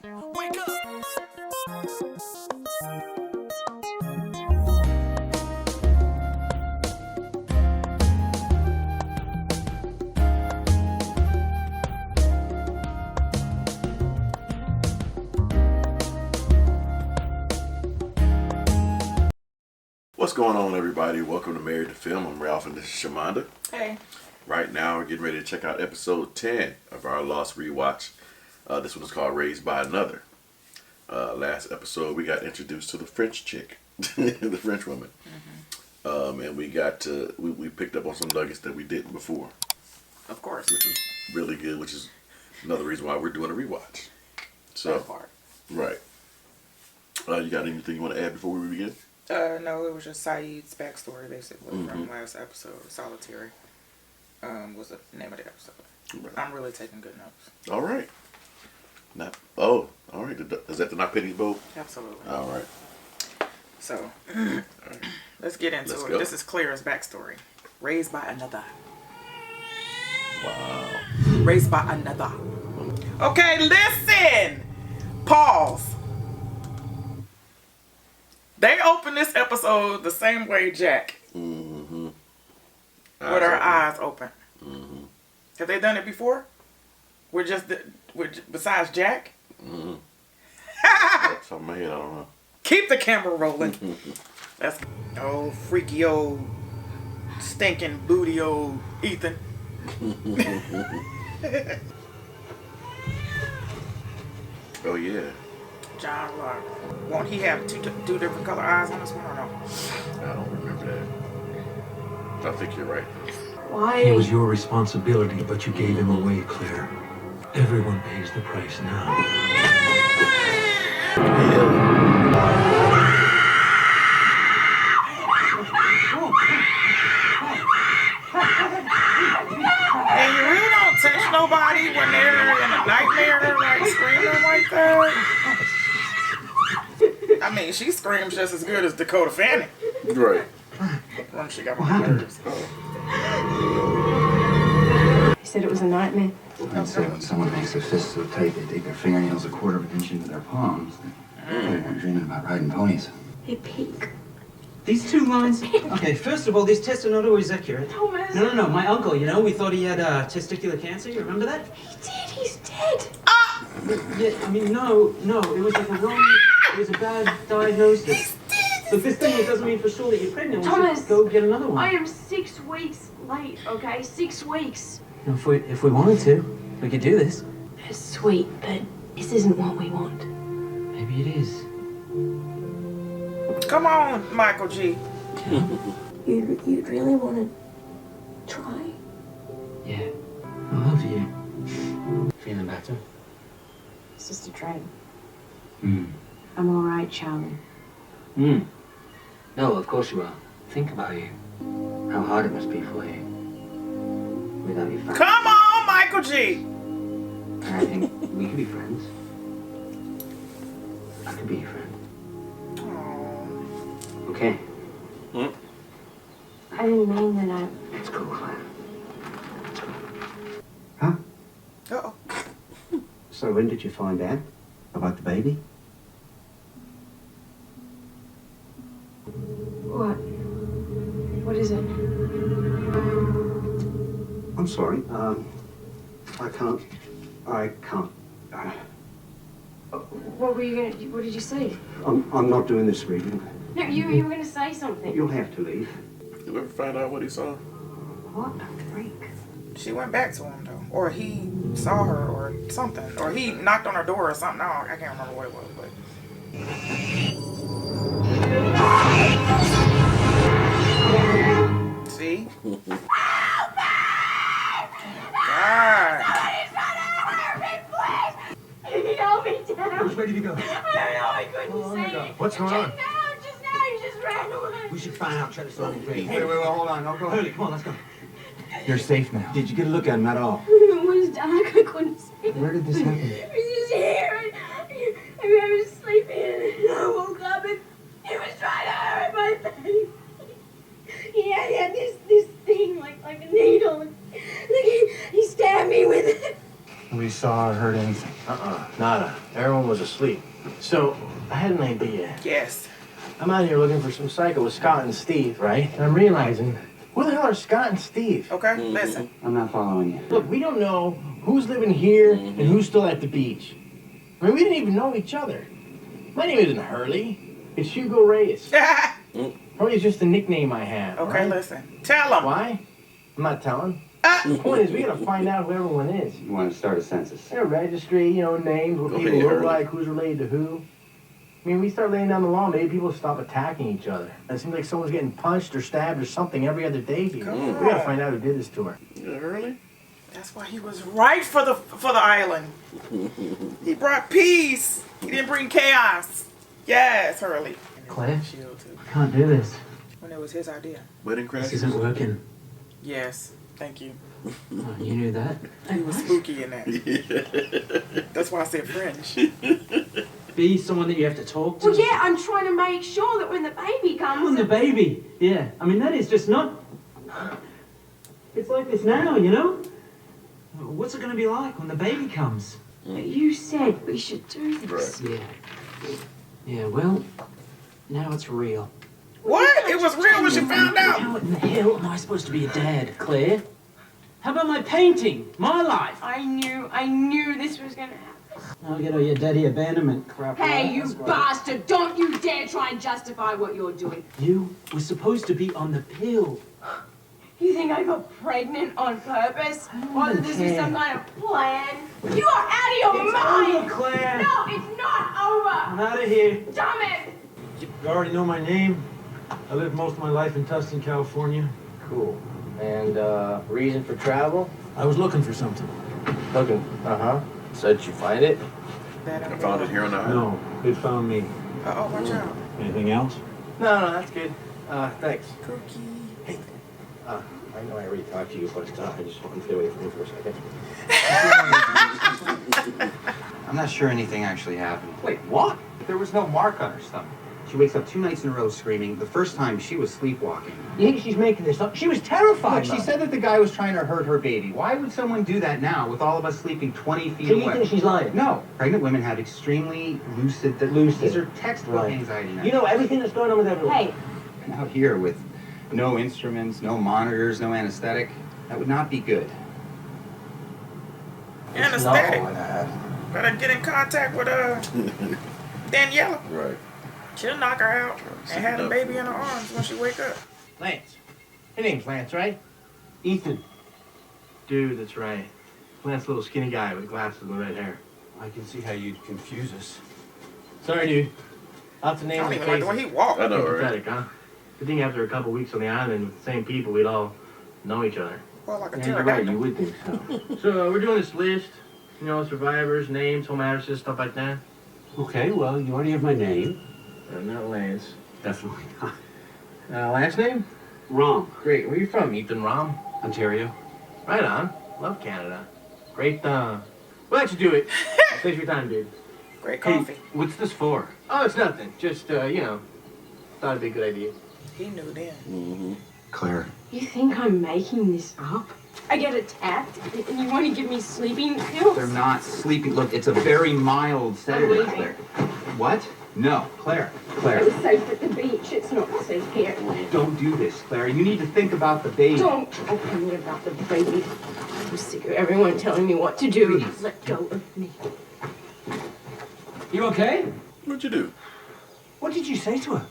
Wake up! What's going on, everybody? Welcome to Married to Film. I'm Ralph and this is Shamanda. Hey. Right now, we're getting ready to check out episode 10 of our Lost Rewatch. This one is called Raised by Another. Last episode, we got introduced to the French chick, the French woman. Mm-hmm. And we got to, we picked up on some nuggets that we didn't before. Of course. Which was really good, which is another reason why we're doing a rewatch. So, That part. right. You got anything you want to add before we begin? No, it was just Saeed's backstory, basically, from last episode. Solitary was the name of the episode. Right. I'm really taking good notes. All right. All right. Is that the Not Penny's boat? Absolutely. All right. So, All right. let's get into it. Go. This is Claire's backstory. Raised by another. Wow. Raised by another. Okay, listen! Pause. They opened this episode the same way Jack. Mm-hmm. With her eyes open. Mm-hmm. Have they done it before? Besides Jack? Mm-hmm. That's on my head, I don't know. Keep the camera rolling. That's old freaky old stinking booty old Ethan. Oh, yeah. John Locke. Won't he have two different color eyes on this one or no? I don't remember that. I think you're right. Why? It was your responsibility, but you gave him away, Claire. Everyone pays the price now. And you really don't touch nobody when they're in a nightmare, like screaming like that. I mean, she screams just as good as Dakota Fanning. Right. When she got my nerves. He said it was a nightmare. I'd say when someone makes their fists so tight they dig their fingernails a quarter of an inch into their palms, they weren't dreaming about riding ponies. They're pink. These two lines. Okay, first of all, this test are not always accurate. Thomas! No. My uncle, we thought he had testicular cancer. You remember that? He did. He's dead. Ah! Yeah, I mean, no. It was like it was a bad diagnosis. Look, this thing doesn't mean for sure that you're pregnant. Thomas! Go get another one. I am 6 weeks late, okay? 6 weeks. If we wanted to, we could do this. That's sweet, but this isn't what we want. Maybe it is. Come on, Michael G. You'd really want to try? Yeah. I love you. Feeling better? It's just a dream. Mm. I'm all right, Charlie. No, of course you are. Think about you. How hard it must be for you. Without your family. Come on, Michael G. And I think we could be friends. I could be your friend. Oh. Okay. I didn't mean that It's cool, Claire. Huh? Uh-oh. So when did you find out about the baby? What? What is it? I'm sorry. I can't. What were you gonna? What did you say? I'm not doing this reading. No, you were gonna say something. You'll have to leave. You ever find out what he saw? What a freak. She went back to him, though. Or he saw her or something. Or he knocked on her door or something. No, I can't remember what it was, but... See? God. Help me down. Where did you go? I don't know. I couldn't say it. What's going on? Just now, he just ran away. We should find out. Check this out. Wait, hold on. I'll go. Hurley, come on, let's go. You're safe now. Did you get a look at him at all? It was dark. I couldn't see. Where did this happen? He was just here. And I was sleeping. And I woke up and he was trying to hurt my face. He had this thing like a needle. And he stabbed me with it. We saw or heard anything. Nada. Everyone was asleep. So, I had an idea. Yes. I'm out here looking for some psycho with Scott and Steve, right? And I'm realizing, who the hell are Scott and Steve? Okay, listen. I'm not following you. Look, we don't know who's living here and who's still at the beach. I mean, we didn't even know each other. My name isn't Hurley. It's Hugo Reyes. Hurley is just a nickname I have. Okay, right? listen. Tell them. Why? I'm not telling. The point is, we gotta find out who everyone is. You want to start a census? A registry, names, what Go people ahead, look Hurley. like, who's related to who. I mean, we start laying down the law, maybe people stop attacking each other. It seems like someone's getting punched or stabbed or something every other day here. Come on. We gotta find out who did this to her. Early? That's why he was right for the island. He brought peace. He didn't bring chaos. Yes, Hurley. Claire? Shield too. I can't do this. When it was his idea. Wedding This crackers? isn't working. Yes. Thank you. Oh, you knew that? He was spooky in that. That's why I said French. Be someone that you have to talk to. Well, yeah, I'm trying to make sure that when the baby comes... Oh, and the baby. Yeah. I mean, that is just not... It's like this now, What's it going to be like when the baby comes? But you said we should do this. Right. Yeah. Yeah, well, now it's real. What? It was real when she found out. How in the hell am I supposed to be a dad, Claire? How about my painting? My life? I knew this was gonna happen. I'll get all your daddy abandonment crap. Hey, you That's right. bastard! Don't you dare try and justify what you're doing. You were supposed to be on the pill. You think I got pregnant on purpose? Or that this was care. some kind of plan? You are out of your It's mind! over, Claire. No, it's not I'm over! out of here. Damn it! You already know my name. I lived most of my life in Tustin, California. Cool. And, reason for travel? I was looking for something. Looking. Uh-huh. So did you find it? I found it here on the island. No, it found me. Uh-oh, watch out. Anything else? No, that's good. Thanks. Cookie. Hey. I know I already talked to you, but I just wanted to get away from you for a second. I'm not sure anything actually happened. Wait, what? There was no mark on her stomach. She wakes up 2 nights in a row screaming. The first time she was sleepwalking. You think she's making this up? She was terrified. Look, she said that the guy was trying to hurt her baby. Why would someone do that now with all of us sleeping 20 feet So away? you think she's lying? No. Pregnant women have extremely lucid... These are textbook Right. anxiety You measures. know everything that's going on with everyone. Hey, And out here with no instruments, no monitors, no anesthetic, that would not be good. Anesthetic. No, that. Better get in contact with Daniela. Right. She'll knock her out and have the up. baby in her arms when she wake up. Lance. Your name's Lance, right? Ethan. Dude, that's right. Lance, little skinny guy with glasses and red hair. I can see how you'd confuse us. Sorry, dude. Lots of I names don't and even like the way faces. he walked. I know, right? Pathetic, huh? Good thing after a couple weeks on the island with the same people, we'd all know each other. Well, like a Yeah, you're right. You pterodactyl. would think so. So we're doing this list. Survivors, names, home addresses, stuff like that. Okay, well, you already have my name. Not Lance. Definitely not. Last name? Wrong. Great. Where you from, Ethan Rom? Ontario. Right on. Love Canada. Great, We'll let you do it. Save your time, dude. Great Hey, coffee. what's this for? Oh, it's nothing. Just, thought it'd be a good idea. He knew then. Mm-hmm. Claire. you think I'm making this up? I get attacked and you want to give me sleeping pills? They're not sleeping. Look, it's a very mild sedative, leaving. Claire. What? No, Claire. It Claire, was safe at the beach. It's not safe here. don't do this, Claire. You need to think about the baby. Don't talk to me about the baby. I'm sick of everyone telling me what to do. Please. Let go of me. You okay? What'd you do? What did you say to her?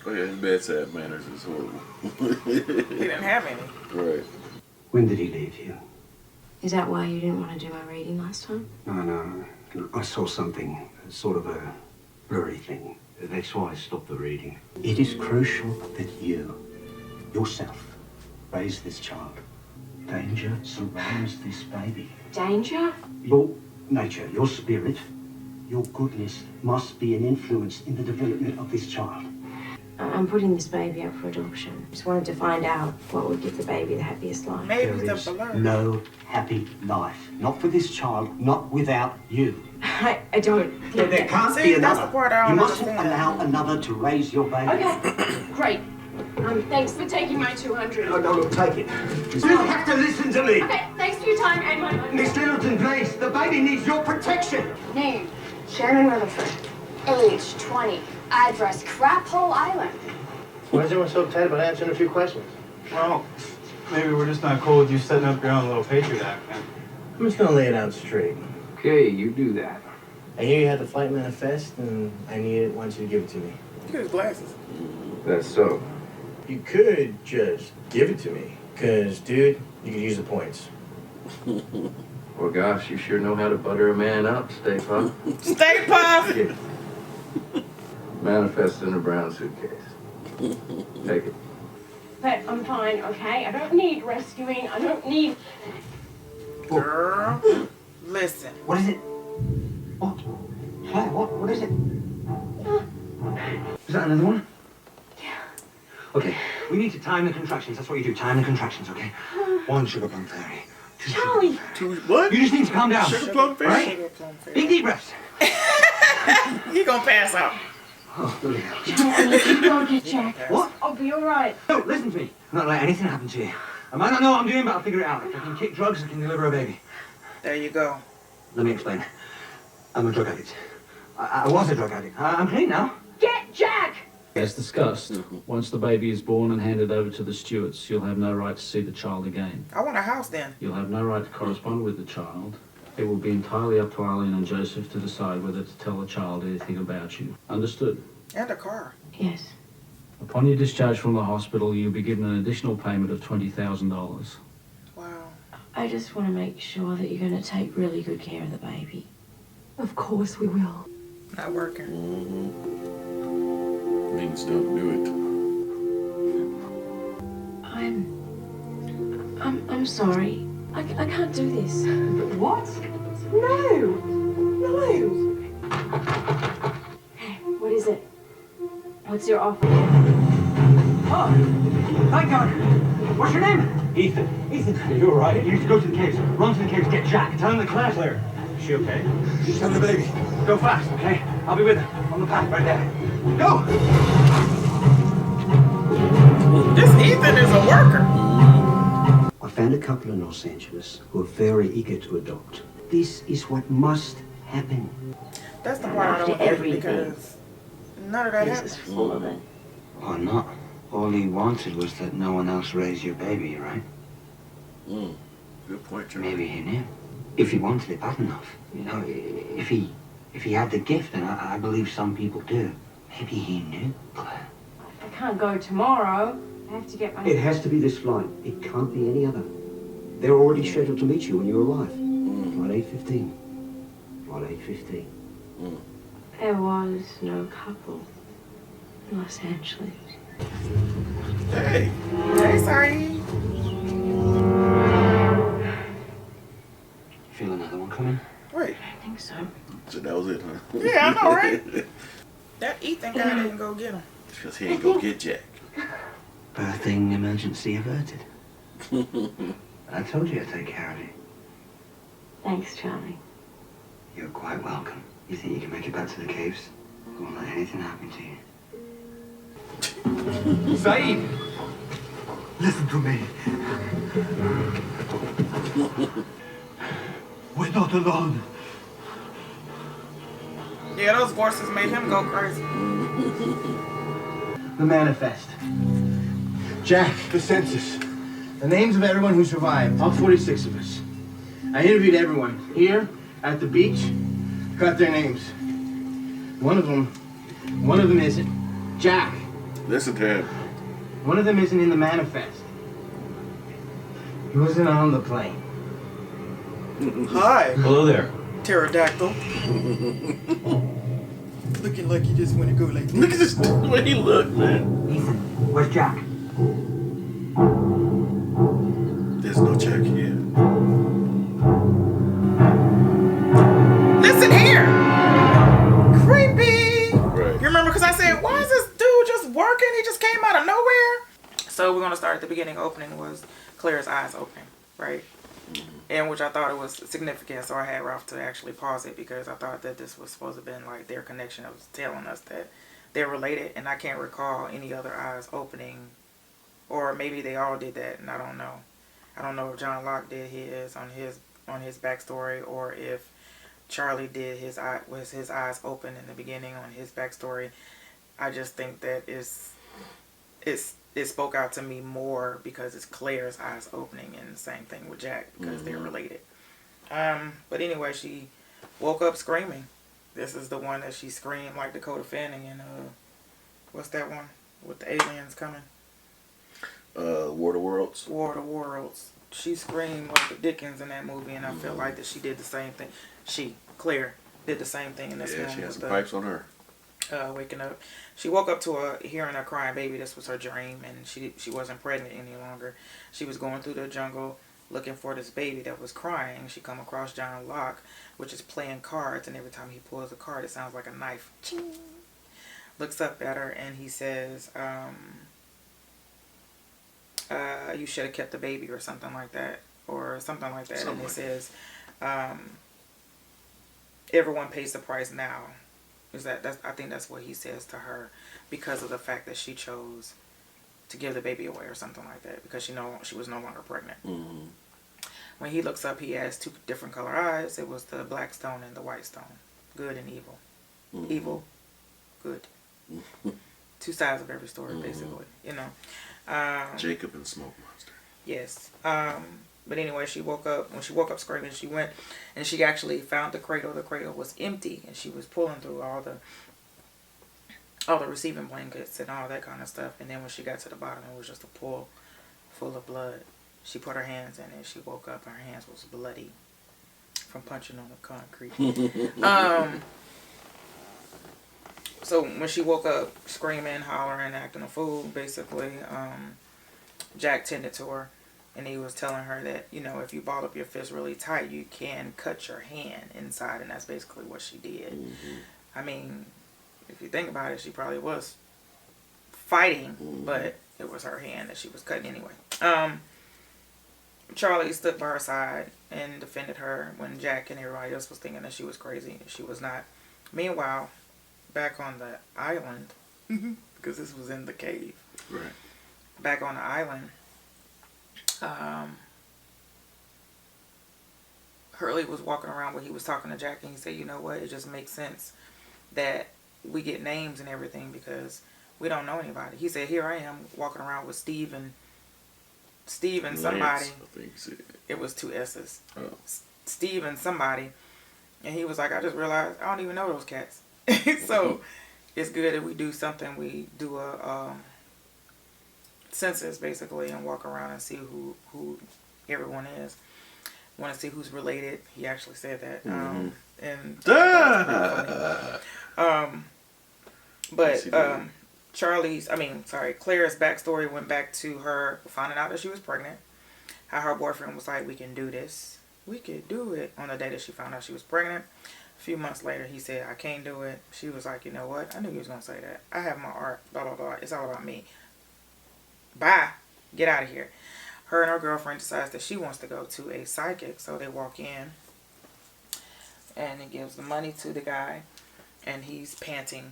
Oh yeah, his bedside manners is horrible. He didn't have any. Right. When did he leave you? Is that why you didn't want to do my reading last time? No. I saw something, sort of a blurry thing. That's why I stopped the reading. It is crucial that you, yourself, raise this child. Danger surrounds this baby. Danger? Your nature, your spirit, your goodness must be an influence in the development of this child. I'm putting this baby up for adoption. Just wanted to find out what would give the baby the happiest life. Maybe There the is blur. no happy life. Not for this child, not without you. I don't There get that. can't See, be that's another. the part I You don't mustn't understand. allow another to raise your baby. Okay, great. Thanks for taking my 200. No, look, take it. You have to listen to me. Okay, thanks for your time and my money. Miss Littleton, please. The baby needs your protection. No, Shannon Rutherford. Age 20. Address Craphole Island. Why is everyone so uptight about answering a few questions? Well, maybe we're just not cool with you setting up your own little Patriot Act, man. I'm just gonna lay it out straight. Okay, you do that. I hear you had the flight manifest, and I want you to give it to me. Look at his glasses. That's so. You could just give it to me, cause, dude, you could use the points. Well, gosh, you sure know how to butter a man up, Stay Puft. Stay Puft! Yeah. Manifest in a brown suitcase. Take it. But I'm fine, okay? I don't need rescuing. I don't need... Girl, listen. What is it? What? Claire, what is it? Is that another one? Yeah. Okay, we need to time the contractions. That's what you do. Time the contractions, okay? 1 sugar plum fairy. 2 Charlie! What? You just need to calm down. Sugar plum fairy? Right? Sugar plum fairy. Big deep breaths. He gonna pass out. Oh, bloody hell. Charlie, I need to go get Jack. What? I'll be alright. No, listen to me. I'm not letting anything happen to you. I might not know what I'm doing, but I'll figure it out. If I can kick drugs, I can deliver a baby. There you go. Let me explain. I'm a drug addict. I was a drug addict. I'm clean now. Get Jack! As discussed, once the baby is born and handed over to the stewards, you'll have no right to see the child again. I want a house then. You'll have no right to correspond with the child. It will be entirely up to Arlene and Joseph to decide whether to tell the child anything about you. Understood? And a car. Yes. Upon your discharge from the hospital, you'll be given an additional payment of $20,000. Wow. I just want to make sure that you're going to take really good care of the baby. Of course we will. Not working. Things don't do I'm sorry. I can't do this. What? No! No! Hey, what is it? What's your offer? Oh, thank God. What's your name? Ethan. Ethan. Are you all right? You need to go to the caves. Run to the caves, get Jack. Tell him that Claire's there. Is she okay? She's having a baby. Go fast, okay? I'll be with her. On the path right there. Go! This Ethan is a worker. I found a couple in Los Angeles who are very eager to adopt. This is what must happen. That's the part I don't get because none of that This happened. is full of it. Or not. All he wanted was that no one else raise your baby, right? Good point, Charlie. Maybe he knew. If he wanted it bad enough. You know, if he had the gift, and I believe some people do. Maybe he knew, Claire. I can't go tomorrow. I have to get my... It has to be this flight. It can't be any other. They're already scheduled to meet you when you arrive. Flight 8:15. Flight 8:15. There was no couple in Los Angeles. Hey. Hey, sorry. Feel another one coming? Wait. I think so. So that was it, huh? Yeah, I know, right? That Ethan guy didn't go get him. Because he ain't go get Jack. Birthing emergency averted. I told you I'd take care of you. Thanks, Charlie. You're quite welcome. You think you can make it back to the caves? I won't let anything happen to you. Saeed! Listen to me. We're not alone. Yeah, those voices made him go crazy. The manifest. Jack, the census. The names of everyone who survived, all 46 of us. I interviewed everyone here, at the beach, got their names. One of them isn't. Jack. Listen to him. One of them isn't in the manifest. He wasn't on the plane. Hi, Hello there. pterodactyl. Looking like you just want to go like Look at this the way he looked, man. Ethan, where's Jack? There's no Jack here. Listen here! Creepy! Right. You remember, because I said, why is this dude just working? He just came out of nowhere. So we're going to start at the beginning. Opening was Claire's eyes opening, right? And which I thought it was significant. So I had Ralph to actually pause it because I thought that this was supposed to have been like their connection. It was telling us that they're related. And I can't recall any other eyes opening. Or maybe they all did that, and I don't know. I don't know if John Locke did his on his backstory, or if Charlie did his eyes open in the beginning on his backstory. I just think that it spoke out to me more because it's Claire's eyes opening, and the same thing with Jack because they're related. But anyway, she woke up screaming. This is the one that she screamed like Dakota Fanning in what's that one with the aliens coming? War of the Worlds. War of the Worlds. She screamed like the Dickens in that movie, and I feel like that she did the same thing. Claire did the same thing in this one. Yeah, she had some pipes on her. Waking up. She woke up to hearing a crying baby. This was her dream, and she wasn't pregnant any longer. She was going through the jungle looking for this baby that was crying. She come across John Locke, which is playing cards, and every time he pulls a card, it sounds like a knife. Ching! Looks up at her, and he says, you should have kept the baby, or something like that. And it says, everyone pays the price now. I think that's what he says to her, because of the fact that she chose to give the baby away or something like that, because she was no longer pregnant. When he looks up, he has two different color eyes. It was the black stone and the white stone. Good and evil. Evil, good. Two sides of every story, basically. Jacob and Smoke Monster. Yes. But anyway, when she woke up screaming, she went and she actually found the cradle. The cradle was empty, and she was pulling through all the receiving blankets and all that kind of stuff. And then when she got to the bottom, it was just a pool full of blood. She put her hands in it. She woke up, and her hands was bloody from punching on the concrete. So when she woke up screaming, hollering, acting a fool, basically, Jack tended to her. And he was telling her that, if you ball up your fist really tight, you can cut your hand inside. And that's basically what she did. I mean, if you think about it, she probably was fighting, but it was her hand that she was cutting anyway. Charlie stood by her side and defended her when Jack and everybody else was thinking that she was crazy. She was not. Meanwhile, back on the island, because this was in the cave. Right. Back on the island, Hurley was walking around where he was talking to Jack, and he said, you know what, it just makes sense that we get names and everything because we don't know anybody. He said, here I am walking around with Steve and somebody. Lance, I think it was 2 S's. Oh. Steve and somebody. And he was like, I just realized I don't even know those cats. So it's good that we do something. We do a census basically and walk around and see who everyone is. Want to see who's related. He actually said that. And Claire's backstory went back to her finding out that she was pregnant. How her boyfriend was like, we can do this. We could do it. On the day that she found out she was pregnant. A few months later, he said, I can't do it. She was like, you know what? I knew you was going to say that. I have my art. Blah, blah, blah. It's all about me. Bye. Get out of here. Her and her girlfriend decides that she wants to go to a psychic. So they walk in. And he gives the money to the guy. And he's panting,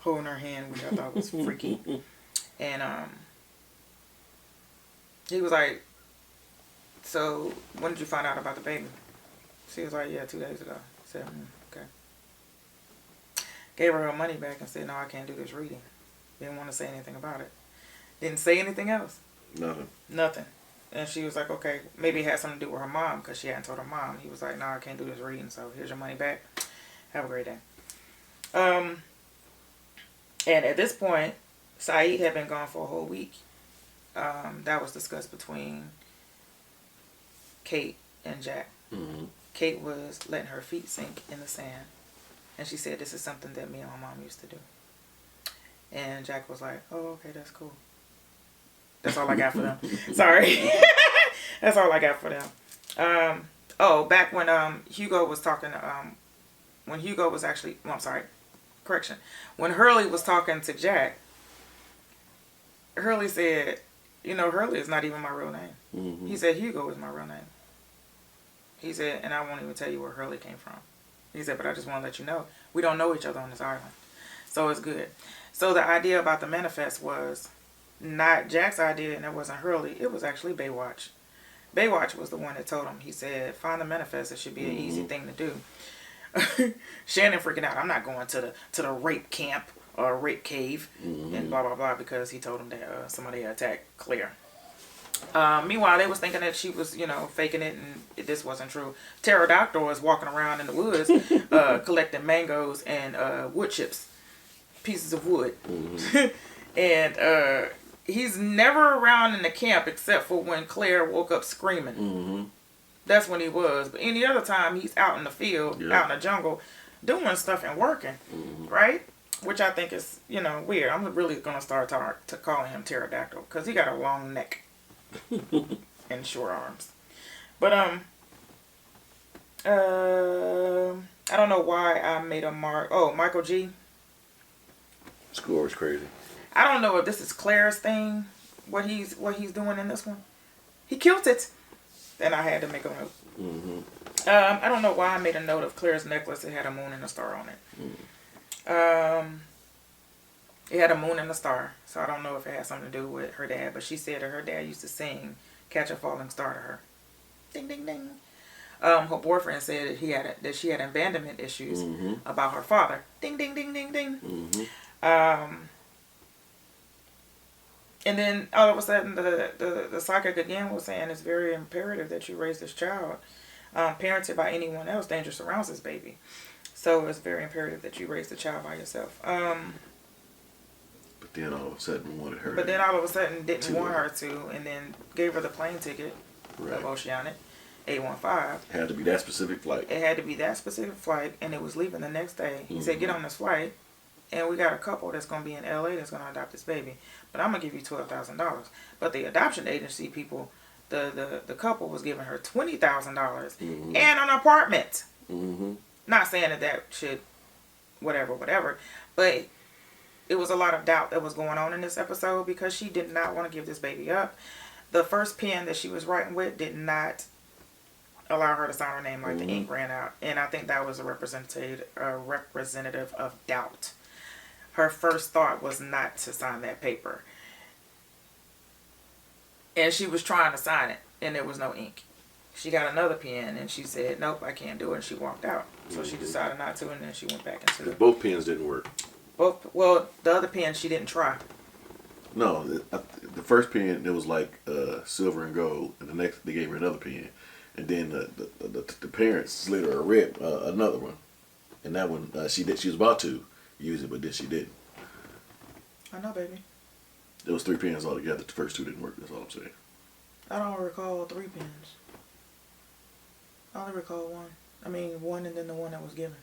holding her hand, which I thought was freaky. And he was like, so when did you find out about the baby? She was like, yeah, 2 days ago. I said, okay. Gave her money back and said, no, I can't do this reading. Didn't want to say anything about it. Didn't say anything else. Nothing. And she was like, okay, maybe it had something to do with her mom because she hadn't told her mom. He was like, no, I can't do this reading, so here's your money back. Have a great day. And at this point, Saeed had been gone for a whole week. That was discussed between Kate and Jack. Kate was letting her feet sink in the sand. And she said, this is something that me and my mom used to do. And Jack was like, oh, okay, that's cool. That's all I got for them. Sorry. That's all I got for them. Back when Hugo was talking, when Hugo was actually, correction. When Hurley was talking to Jack, Hurley said, Hurley is not even my real name. He said, Hugo is my real name. He said, and I won't even tell you where Hurley came from. He said, but I just want to let you know, we don't know each other on this island. So it's good. So the idea about the manifest was not Jack's idea, and it wasn't Hurley. It was actually Baywatch. Baywatch was the one that told him. He said, find the manifest. It should be an easy thing to do. Shannon freaking out. I'm not going to the rape camp or rape cave and blah blah blah because he told him that somebody attacked Claire. Meanwhile, they was thinking that she was, faking it, and this wasn't true. Pterodactyl is walking around in the woods, collecting mangoes and wood chips, pieces of wood, and he's never around in the camp except for when Claire woke up screaming. That's when he was. But any other time, he's out in the field, out in the jungle, doing stuff and working, right? Which I think is, weird. I'm really gonna start to calling him Pterodactyl because he got a long neck. And short arms. But I don't know why I made a mark. Oh, Michael G. Score is crazy. I don't know if this is Claire's thing, what he's doing in this one. He killed it. Then I had to make a note. I don't know why I made a note of Claire's necklace. It had a moon and a star on it. It had a moon and a star, so I don't know if it had something to do with her dad, but she said that her dad used to sing Catch a Falling Star to her. Ding, ding, ding. Her boyfriend said that she had abandonment issues about her father. Ding, ding, ding, ding, ding. And then all of a sudden the psychic again was saying it's very imperative that you raise this child. Parented by anyone else, danger surrounds this baby. So it's very imperative that you raise the child by yourself. But then all of a sudden wanted her. But then all of a sudden didn't want her to, and then gave her the plane ticket of Oceanic 815. It had to be that specific flight. It had to be that specific flight, and it was leaving the next day. He said, "Get on this flight, and we got a couple that's gonna be in LA that's gonna adopt this baby, but I'm gonna give you $12,000." But the adoption agency people, the couple was giving her $20,000 and an apartment. Not saying that should, whatever, but it was a lot of doubt that was going on in this episode because she did not want to give this baby up. The first pen that she was writing with did not allow her to sign her name, like the ink ran out. And I think that was a representative of doubt. Her first thought was not to sign that paper. And she was trying to sign it, and there was no ink. She got another pen, and she said, "Nope, I can't do it," and she walked out. So she decided not to, and then she went back into it. Both pens didn't work. Well, the other pen she didn't try. No, the first pen it was like silver and gold, and the next they gave her another pen, and then the parents slid her another one, and that one she was about to use it, but then she didn't. I know, baby. There was 3 pens altogether. The first 2 didn't work. That's all I'm saying. I don't recall 3 pens. I only recall 1. I mean 1, and then the one that was given.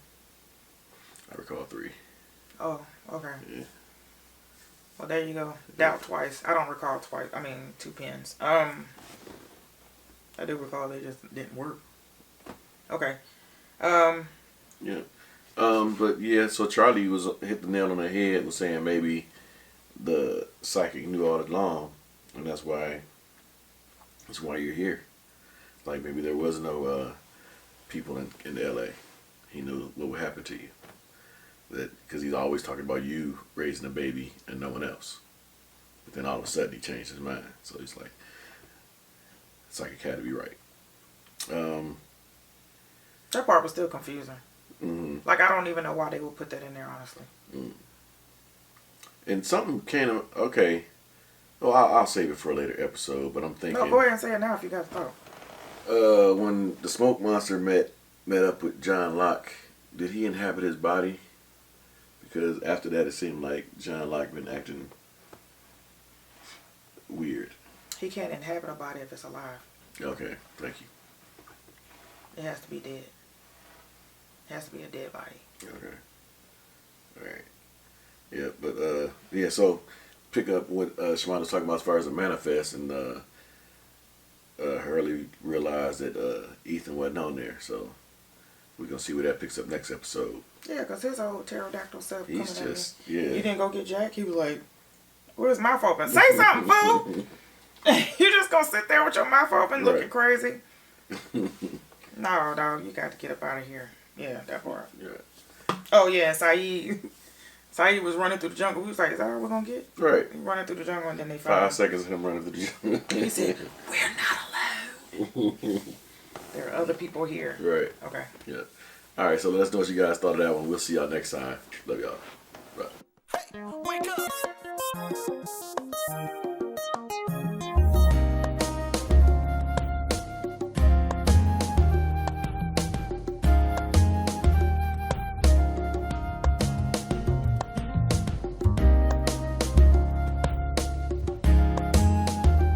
I recall 3. Oh, okay. Yeah. Well, there you go. Doubt twice. I don't recall twice. I mean 2 pens. I do recall they just didn't work. Okay. Yeah. But yeah. So Charlie was hit the nail on the head. Was saying maybe the psychic knew all along, and that's why you're here. Like maybe there was no people in LA. He knew what would happen to you. That because he's always talking about you raising a baby and no one else. But then all of a sudden he changed his mind. So he's like, psychic had to be right. That part was still confusing. Like I don't even know why they would put that in there, honestly. And something kind of okay. Well, I'll save it for a later episode. But I'm thinking. No, go ahead and say it now if you got thought. When the smoke monster met up with John Locke, did he inhabit his body? Because after that, it seemed like John Locke been acting weird. He can't inhabit a body if it's alive. Okay, thank you. It has to be dead. It has to be a dead body. Okay. All right. Yeah, but yeah. So pick up what Shimon was talking about as far as the manifest, and Hurley realized that Ethan wasn't on there, so we're gonna see where that picks up next episode. Yeah, because his old pterodactyl self coming He's just at me. yeah. You didn't go get Jack? He was like, where's my mouth open? Say something, fool! You just gonna sit there with your mouth open looking crazy? No, dog, you got to get up out of here. Yeah, that part. Yeah. Oh, yeah, Saeed was running through the jungle. We was like, is that all we're going to get? Right. He running through the jungle, and then they found 5 seconds of him running through the jungle. He said, we're not alone. There are other people here. Right. Okay. Yeah. All right, so let us know what you guys thought of that one. We'll see y'all next time. Love y'all. Bye. Wake up!